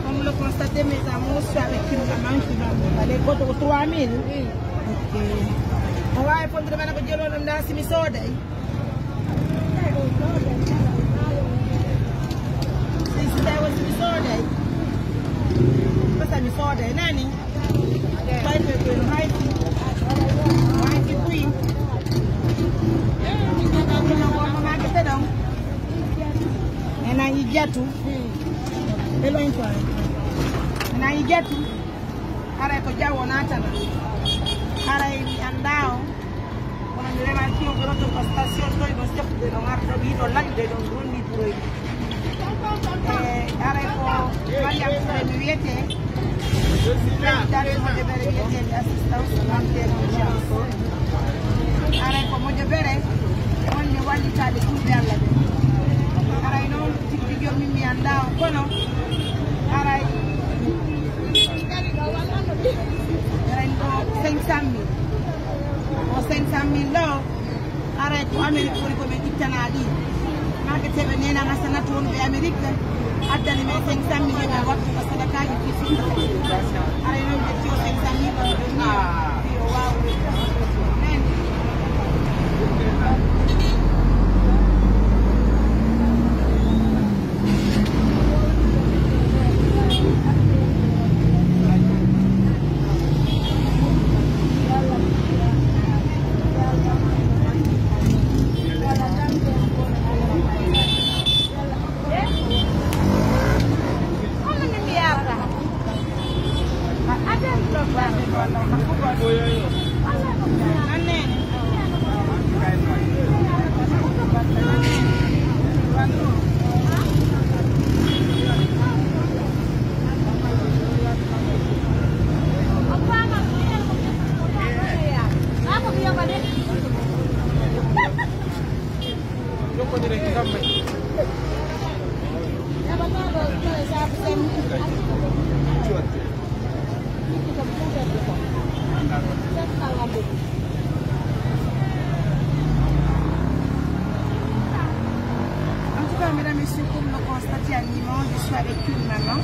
Comme le constatez, mes amours, je suis avec une maman qui va me aller pour 3000. Ok. On va répondre à la question de la simisode. What's that for the nanny? Fight with the wifey queen. And I get to. And I get to. I could go on Atana. I am down. When I'm going to go to the station, they don't have to be or like they don't run me through it. Maria Premiette, como yo veré, only one little de cuidar la I know to give me and down. Bueno, I go Saint Sammy or Saint Sammy Law. I go America for the Canadi. Market 7 in and a senator in America. At the limit, 500 million and what was the kind of people. I don't know if you think some people mesdames et messieurs, comme le constatez à Limon, je suis avec une maman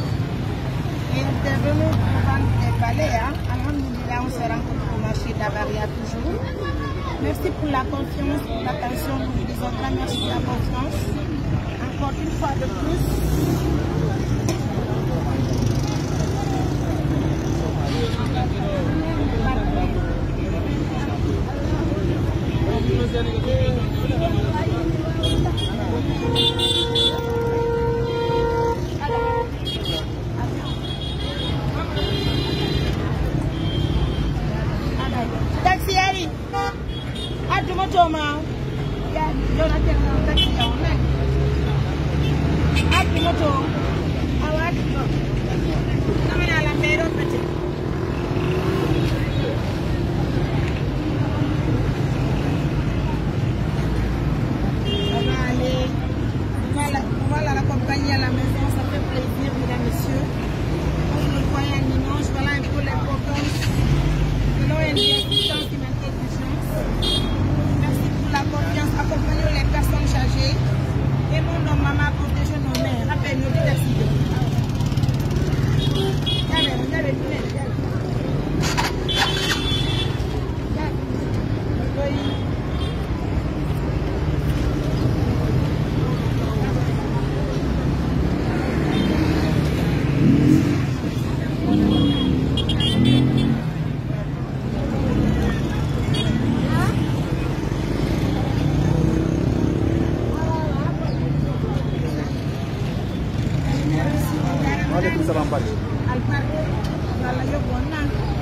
qui est intervenue pour vendre des balais. Alhamdulillah, on se rencontre au marché d'Avaria toujours. Merci pour la confiance, pour l'attention. Nous vous disons grand merci de la confiance. Encore une fois de plus. Taxi Ali. Atu toma. Ya, Jonathan taxi ya ona. Atu moto. Awat. Namanya la mero pete. Voilà la compagnie à la maison, ça fait plaisir, mesdames et messieurs. Comme vous le voyez à Limoges, voilà un peu l'importance de l'ONG Assistance Humanitaire d'Urgence. Merci pour la confiance. Accompagnons les personnes chargées. Aimons nos mamans, protégeons nos mères. Rappelez-nous de l'accident. Waalaikumsalam Pak. Alfar, kalau yo bonan.